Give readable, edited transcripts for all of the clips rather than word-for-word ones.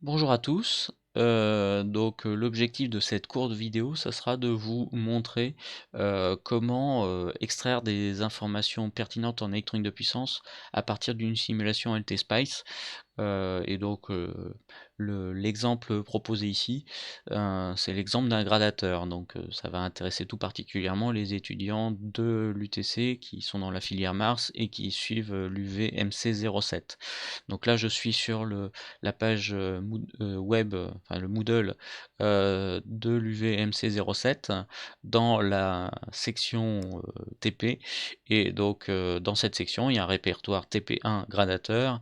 Bonjour à tous. L'objectif de cette courte vidéo, ça sera de vous montrer comment extraire des informations pertinentes en électronique de puissance à partir d'une simulation LT-Spice. L'exemple proposé ici, c'est l'exemple d'un gradateur. Ça va intéresser tout particulièrement les étudiants de l'UTC qui sont dans la filière Mars et qui suivent l'UV MC07. Donc là, je suis sur la page web, enfin le Moodle de l'UV MC07 dans la section TP. Et donc, dans cette section, il y a un répertoire TP1 gradateur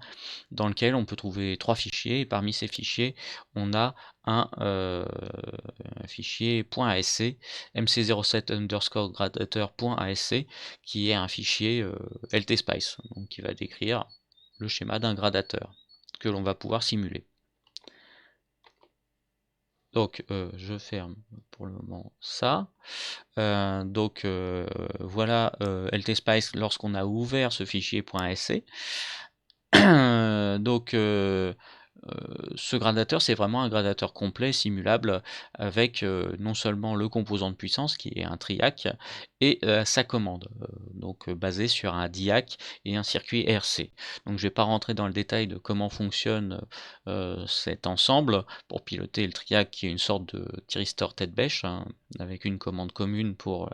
dans lequel on peut trouver 3 fichiers, et parmi ces fichiers, on a un fichier .asc, mc07_gradateur.asc, qui est un fichier LTSpice, donc qui va décrire le schéma d'un gradateur, que l'on va pouvoir simuler. Donc je ferme pour le moment ça. Voilà LTSpice lorsqu'on a ouvert ce fichier .asc. Ce gradateur, c'est vraiment un gradateur complet, simulable, avec non seulement le composant de puissance, qui est un triac, et sa commande, basée sur un diac et un circuit RC. Donc je ne vais pas rentrer dans le détail de comment fonctionne cet ensemble pour piloter le triac, qui est une sorte de thyristor tête-bêche, hein, avec une commande commune pour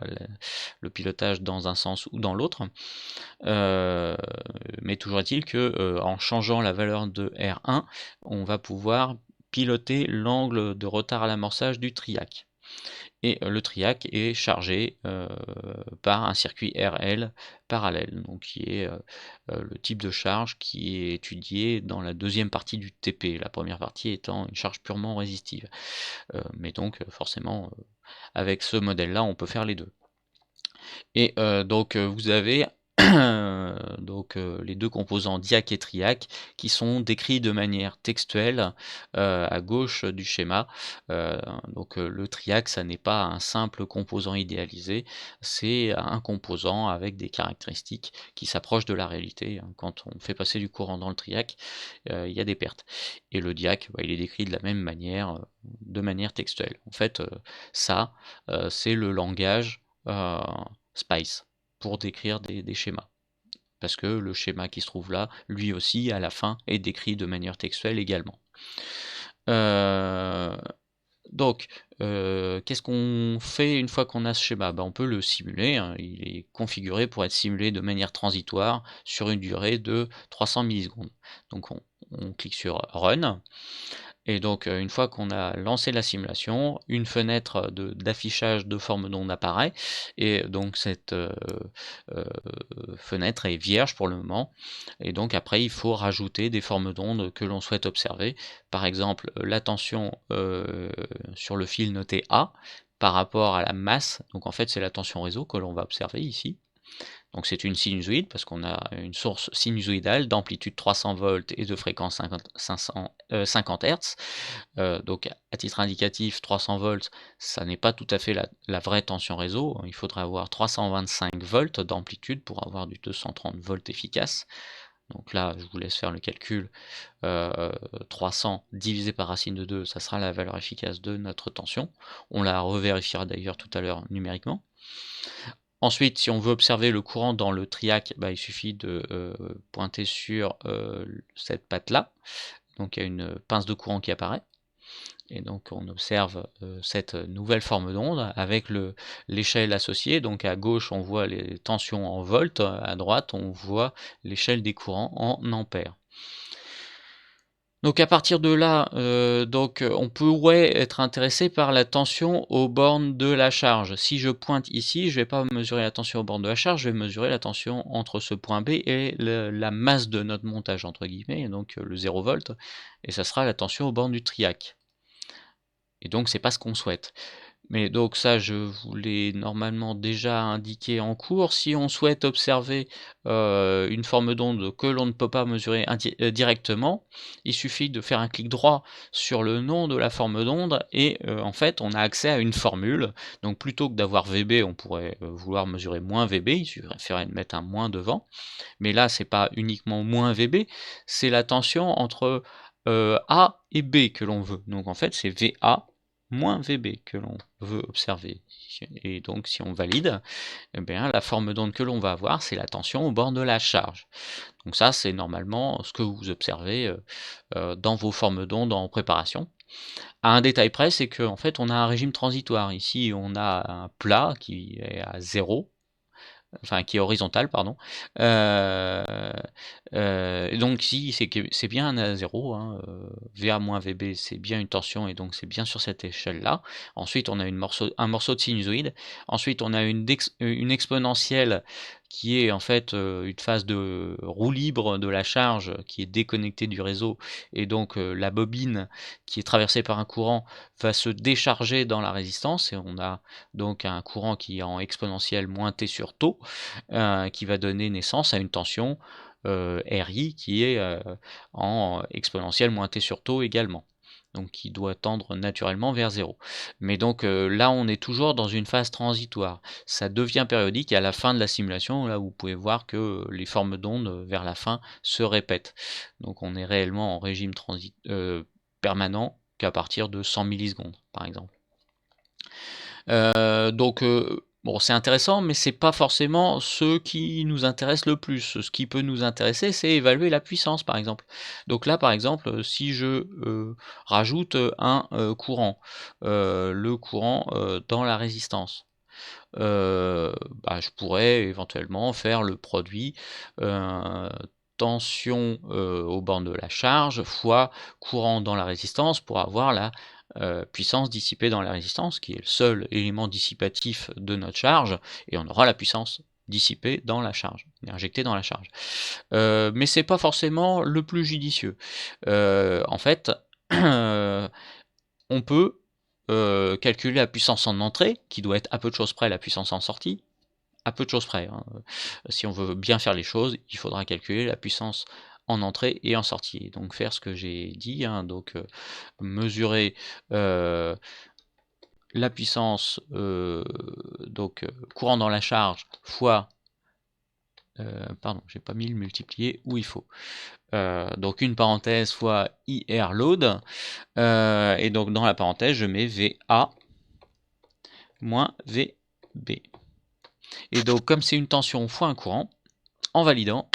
le pilotage dans un sens ou dans l'autre. Mais toujours est-il que en changeant la valeur de R1, on va pouvoir piloter l'angle de retard à l'amorçage du triac. Et le triac est chargé par un circuit RL parallèle, donc qui est le type de charge qui est étudié dans la deuxième partie du TP, la première partie étant une charge purement résistive. Mais donc forcément, avec ce modèle-là, on peut faire les deux. Et vous avez les deux composants diac et triac qui sont décrits de manière textuelle à gauche du schéma. Le triac, ça n'est pas un simple composant idéalisé, c'est un composant avec des caractéristiques qui s'approchent de la réalité. Quand on fait passer du courant dans le triac, il y a des pertes. Et le diac, il est décrit de la même manière, de manière textuelle. En fait, c'est le langage Spice pour décrire des schémas. Parce que le schéma qui se trouve là, lui aussi, à la fin, est décrit de manière textuelle également. Qu'est-ce qu'on fait une fois qu'on a ce schéma? On peut le simuler, hein. Il est configuré pour être simulé de manière transitoire sur une durée de 300 millisecondes. Donc on clique sur Run. Et donc, une fois qu'on a lancé la simulation, une fenêtre d'affichage de forme d'onde apparaît, et donc cette fenêtre est vierge pour le moment, et donc après il faut rajouter des formes d'onde que l'on souhaite observer. Par exemple, la tension sur le fil noté A par rapport à la masse, donc en fait c'est la tension réseau que l'on va observer ici. Donc c'est une sinusoïde parce qu'on a une source sinusoïdale d'amplitude 300 volts et de fréquence 50 Hz. Donc à titre indicatif, 300 volts, ça n'est pas tout à fait la vraie tension réseau. Il faudrait avoir 325 volts d'amplitude pour avoir du 230 volts efficace. Donc là, je vous laisse faire le calcul. 300 divisé par racine de 2, ça sera la valeur efficace de notre tension. On la revérifiera d'ailleurs tout à l'heure numériquement. Ensuite, si on veut observer le courant dans le triac, il suffit de pointer sur cette patte-là. Donc il y a une pince de courant qui apparaît. Et donc on observe cette nouvelle forme d'onde avec l'échelle associée. Donc à gauche, on voit les tensions en volts. À droite, on voit l'échelle des courants en ampères. Donc à partir de là, on pourrait être intéressé par la tension aux bornes de la charge. Si je pointe ici, je ne vais pas mesurer la tension aux bornes de la charge, je vais mesurer la tension entre ce point B et la masse de notre montage, entre guillemets, donc le 0 volt, et ça sera la tension aux bornes du triac. Et donc c'est pas ce qu'on souhaite. Mais donc ça, je vous l'ai normalement déjà indiqué en cours. Si on souhaite observer une forme d'onde que l'on ne peut pas mesurer directement, il suffit de faire un clic droit sur le nom de la forme d'onde et en fait, on a accès à une formule. Donc plutôt que d'avoir VB, on pourrait vouloir mesurer moins VB, il suffirait de mettre un moins devant. Mais là, c'est pas uniquement moins VB, c'est la tension entre A et B que l'on veut. Donc en fait, c'est VA moins VB que l'on veut observer. Et donc si on valide, eh bien, la forme d'onde que l'on va avoir, c'est la tension au bord de la charge. Donc ça, c'est normalement ce que vous observez dans vos formes d'onde en préparation. À un détail près, c'est qu'en fait, on a un régime transitoire. Ici, on a un plat qui est à 0, enfin qui est horizontal, pardon. Donc ici, c'est bien à 0, hein, VA moins VB, c'est bien une tension, et donc c'est bien sur cette échelle-là. Ensuite, on a un morceau de sinusoïde. Ensuite, on a une exponentielle qui est en fait une phase de roue libre de la charge qui est déconnectée du réseau, et donc la bobine qui est traversée par un courant va se décharger dans la résistance, et on a donc un courant qui est en exponentielle moins T sur tau, qui va donner naissance à une tension RI qui est en exponentielle moins T sur tau également, donc qui doit tendre naturellement vers 0. Mais donc là, on est toujours dans une phase transitoire. Ça devient périodique à la fin de la simulation, là où vous pouvez voir que les formes d'ondes vers la fin se répètent. Donc on est réellement en régime permanent qu'à partir de 100 millisecondes, par exemple. Donc bon, c'est intéressant, mais c'est pas forcément ce qui nous intéresse le plus. Ce qui peut nous intéresser, c'est évaluer la puissance, par exemple. Donc là, par exemple, si je rajoute un courant, le courant dans la résistance, bah, je pourrais éventuellement faire le produit tension aux bornes de la charge fois courant dans la résistance pour avoir la puissance dissipée dans la résistance, qui est le seul élément dissipatif de notre charge, et on aura la puissance dissipée dans la charge, injectée dans la charge. Mais c'est pas forcément le plus judicieux. En fait, on peut calculer la puissance en entrée, qui doit être à peu de choses près la puissance en sortie, à peu de choses près, hein. Si on veut bien faire les choses, il faudra calculer la puissance en entrée et en sortie. Donc faire ce que j'ai dit, hein, donc mesurer la puissance courant dans la charge fois pardon, j'ai pas mis le multiplier où il faut. Donc une parenthèse fois IR load, et donc dans la parenthèse je mets VA moins VB. Et donc comme c'est une tension fois un courant, en validant,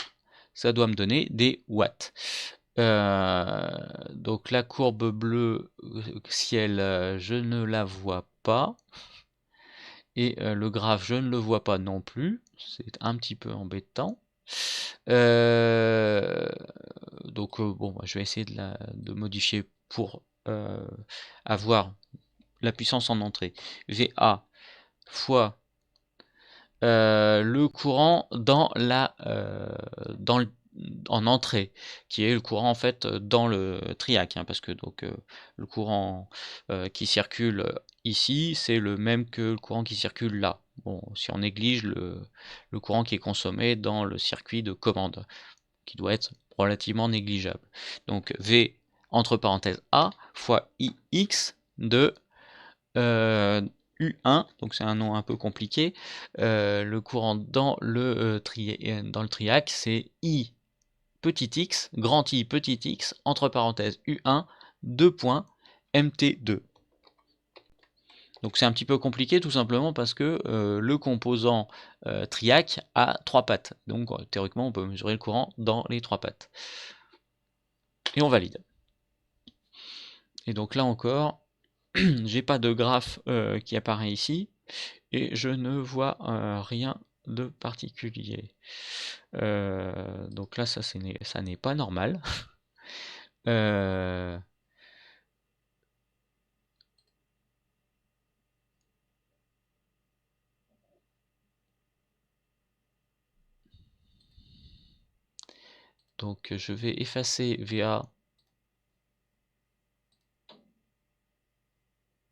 ça doit me donner des watts. Donc la courbe bleue ciel, je ne la vois pas. Et le graphe, je ne le vois pas non plus. C'est un petit peu embêtant. Donc bon, bah, je vais essayer de modifier pour avoir la puissance en entrée. VA fois le courant en entrée, qui est le courant en fait dans le triac, hein, parce que donc le courant qui circule ici, c'est le même que le courant qui circule là. Bon, si on néglige le courant qui est consommé dans le circuit de commande, qui doit être relativement négligeable. Donc V entre parenthèses A fois IX de U1, donc c'est un nom un peu compliqué. Le courant dans le triac, c'est I petit x, grand I petit x, entre parenthèses U1, 2 points, MT2. Donc c'est un petit peu compliqué tout simplement parce que le composant triac a 3 pattes. Donc théoriquement on peut mesurer le courant dans les 3 pattes. Et on valide. Et donc là encore, j'ai pas de graphe qui apparaît ici, et je ne vois rien de particulier. Donc là, ça n'est pas normal. Donc je vais effacer VA.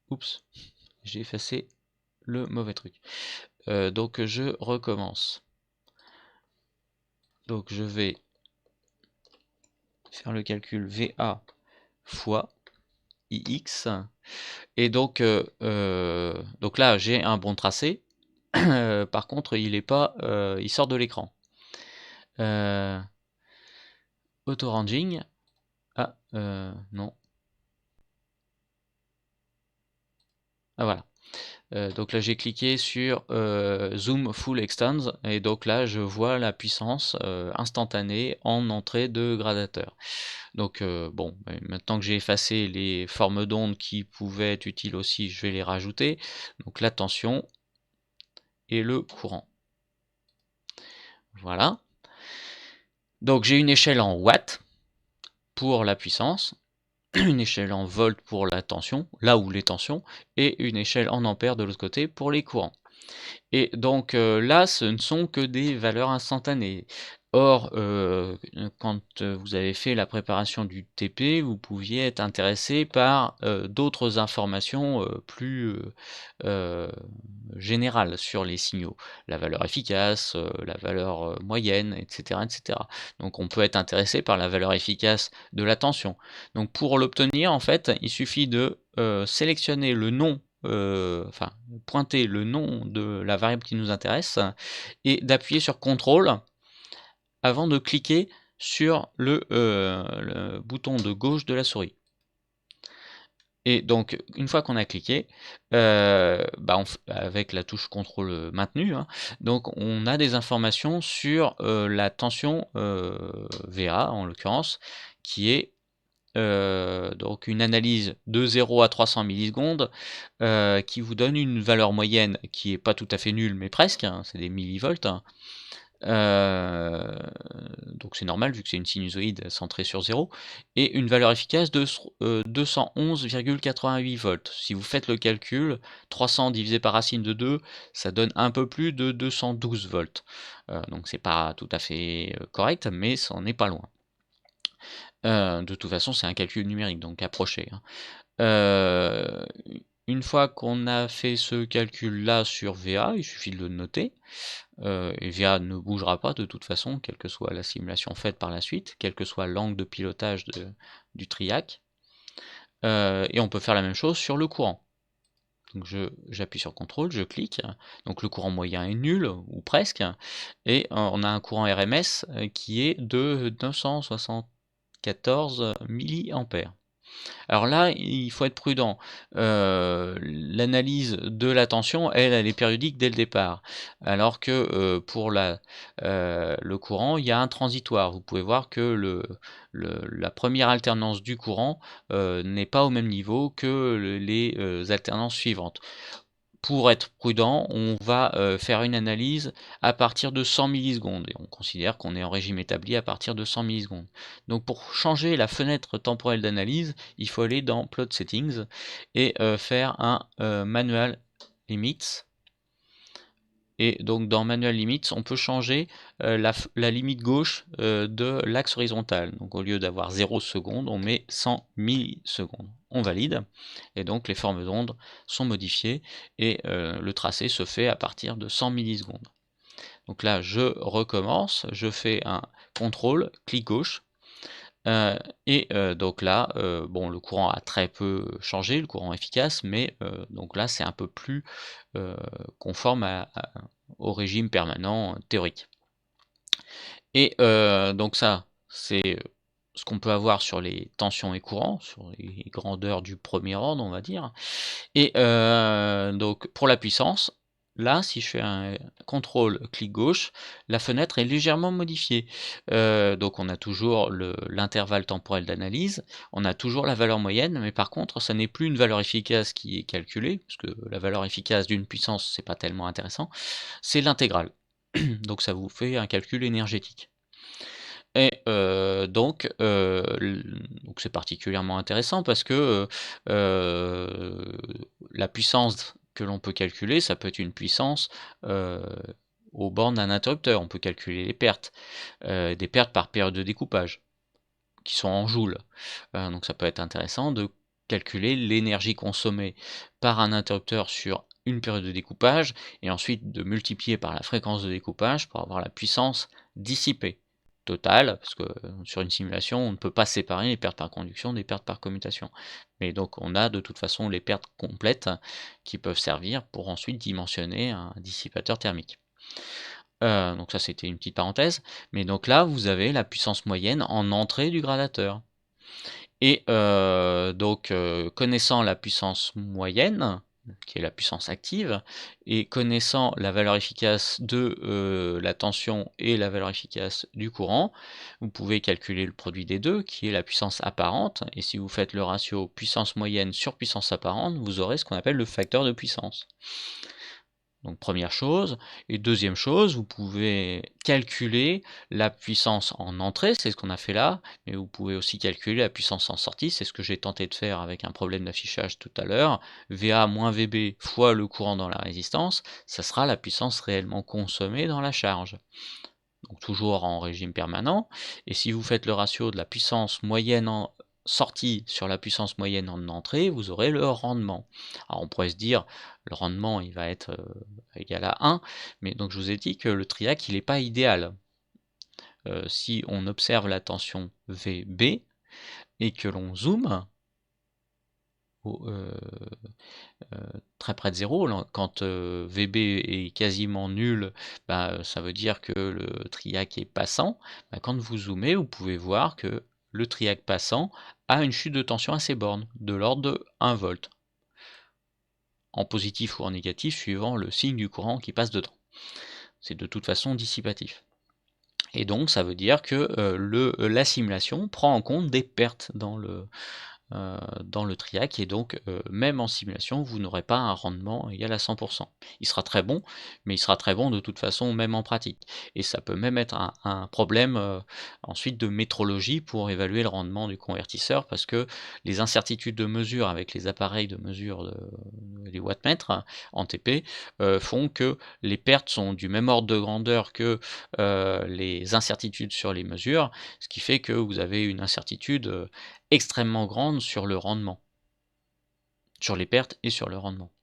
Oups, j'ai effacé le mauvais truc. Donc je recommence. Donc je vais faire le calcul VA fois IX. Et donc là j'ai un bon tracé. Par contre il est pas, il sort de l'écran. Auto-ranging. Ah, non. Ah voilà. Donc là j'ai cliqué sur Zoom Full Extends et donc là je vois la puissance instantanée en entrée de gradateur. Donc bon, maintenant que j'ai effacé les formes d'ondes qui pouvaient être utiles aussi, je vais les rajouter. Donc la tension et le courant. Voilà. Donc j'ai une échelle en watts pour la puissance, une échelle en volts pour la tension, là où les tensions, et une échelle en ampères de l'autre côté pour les courants. Et donc là, ce ne sont que des valeurs instantanées. Or, quand vous avez fait la préparation du TP, vous pouviez être intéressé par d'autres informations plus générales sur les signaux. La valeur efficace, la valeur moyenne, etc., etc. Donc on peut être intéressé par la valeur efficace de la tension. Donc pour l'obtenir, en fait, il suffit de sélectionner le nom enfin, pointer le nom de la variable qui nous intéresse et d'appuyer sur CTRL avant de cliquer sur le bouton de gauche de la souris. Et donc, une fois qu'on a cliqué, avec la touche CTRL maintenue, hein, donc on a des informations sur la tension VA, en l'occurrence, qui est donc une analyse de 0 à 300 millisecondes qui vous donne une valeur moyenne qui est pas tout à fait nulle mais presque, hein, c'est des millivolts. Donc c'est normal vu que c'est une sinusoïde centrée sur 0 et une valeur efficace de 211,88 volts. Si vous faites le calcul, 300 divisé par racine de 2, ça donne un peu plus de 212 volts. Donc c'est pas tout à fait correct, mais ça en est pas loin. De toute façon, c'est un calcul numérique, donc approché, hein. Une fois qu'on a fait ce calcul-là sur VA, il suffit de le noter. Et VA ne bougera pas de toute façon, quelle que soit la simulation faite par la suite, quel que soit l'angle de pilotage du triac. Et on peut faire la même chose sur le courant. Donc j'appuie sur CTRL, je clique, donc le courant moyen est nul, ou presque, et on a un courant RMS qui est de 974 milliampères. Alors là, il faut être prudent. L'analyse de la tension, elle est périodique dès le départ. Alors que pour le courant, il y a un transitoire. Vous pouvez voir que la première alternance du courant n'est pas au même niveau que les alternances suivantes. Pour être prudent, on va faire une analyse à partir de 100 millisecondes et on considère qu'on est en régime établi à partir de 100 millisecondes. Donc pour changer la fenêtre temporelle d'analyse, il faut aller dans Plot Settings et faire un Manual Limits. Et donc dans Manual Limits, on peut changer la limite gauche de l'axe horizontal. Donc au lieu d'avoir 0 secondes, on met 100 millisecondes. On valide, et donc les formes d'ondes sont modifiées, et le tracé se fait à partir de 100 millisecondes. Donc là, je recommence, je fais un CTRL, clic gauche, et donc là, bon, le courant a très peu changé, le courant efficace, mais donc là, c'est un peu plus conforme au régime permanent théorique. Et donc ça, c'est ce qu'on peut avoir sur les tensions et courants, sur les grandeurs du premier ordre, on va dire. Et donc pour la puissance, là, si je fais un CTRL clic gauche, la fenêtre est légèrement modifiée. Donc on a toujours l'intervalle temporel d'analyse, on a toujours la valeur moyenne, mais par contre, ça n'est plus une valeur efficace qui est calculée, parce que la valeur efficace d'une puissance, c'est pas tellement intéressant, c'est l'intégrale. Donc ça vous fait un calcul énergétique. Et donc c'est particulièrement intéressant parce que la puissance que l'on peut calculer, ça peut être une puissance aux bornes d'un interrupteur. On peut calculer les pertes, des pertes par période de découpage, qui sont en joules. Donc ça peut être intéressant de calculer l'énergie consommée par un interrupteur sur une période de découpage, et ensuite de multiplier par la fréquence de découpage pour avoir la puissance dissipée totale, parce que sur une simulation, on ne peut pas séparer les pertes par conduction des pertes par commutation. Mais donc on a de toute façon les pertes complètes qui peuvent servir pour ensuite dimensionner un dissipateur thermique. Donc ça c'était une petite parenthèse, mais donc là vous avez la puissance moyenne en entrée du gradateur. Et donc connaissant la puissance moyenne, qui est la puissance active, et connaissant la valeur efficace de la tension et la valeur efficace du courant, vous pouvez calculer le produit des deux, qui est la puissance apparente, et si vous faites le ratio puissance moyenne sur puissance apparente, vous aurez ce qu'on appelle le facteur de puissance. Donc première chose, et deuxième chose, vous pouvez calculer la puissance en entrée, c'est ce qu'on a fait là, mais vous pouvez aussi calculer la puissance en sortie, c'est ce que j'ai tenté de faire avec un problème d'affichage tout à l'heure, VA moins VB fois le courant dans la résistance, ça sera la puissance réellement consommée dans la charge. Donc toujours en régime permanent, et si vous faites le ratio de la puissance moyenne en sortie sur la puissance moyenne en entrée, vous aurez le rendement. Alors on pourrait se dire, le rendement il va être égal à 1, mais donc je vous ai dit que le triac il n'est pas idéal. Si on observe la tension VB et que l'on zoome très près de 0, quand VB est quasiment nul, ça veut dire que le triac est passant. Quand vous zoomez, vous pouvez voir que le triac passant a une chute de tension à ses bornes, de l'ordre de 1 volt, en positif ou en négatif, suivant le signe du courant qui passe dedans. C'est de toute façon dissipatif. Et donc ça veut dire que la simulation prend en compte des pertes dans le triac, et donc même en simulation, vous n'aurez pas un rendement égal à 100%. Il sera très bon, mais il sera très bon de toute façon même en pratique. Et ça peut même être un problème ensuite de métrologie pour évaluer le rendement du convertisseur, parce que les incertitudes de mesure avec les appareils de mesure des wattmètres en TP font que les pertes sont du même ordre de grandeur que les incertitudes sur les mesures, ce qui fait que vous avez une incertitude extrêmement grande sur le rendement, sur les pertes et sur le rendement.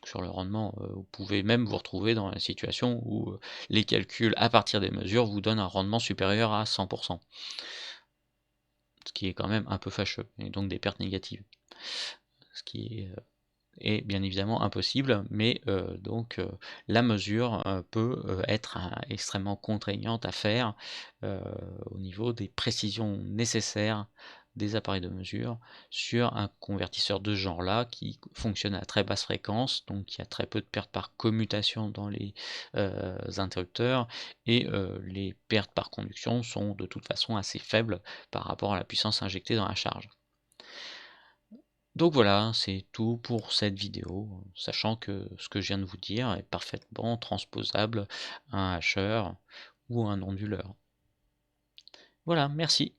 Sur le rendement, vous pouvez même vous retrouver dans la situation où les calculs à partir des mesures vous donnent un rendement supérieur à 100%, ce qui est quand même un peu fâcheux, et donc des pertes négatives, ce qui est bien évidemment impossible, mais donc la mesure peut être extrêmement contraignante à faire au niveau des précisions nécessaires des appareils de mesure sur un convertisseur de ce genre-là qui fonctionne à très basse fréquence, donc il y a très peu de pertes par commutation dans les interrupteurs, et les pertes par conduction sont de toute façon assez faibles par rapport à la puissance injectée dans la charge. Donc voilà, c'est tout pour cette vidéo, sachant que ce que je viens de vous dire est parfaitement transposable à un hacheur ou un onduleur. Voilà, merci.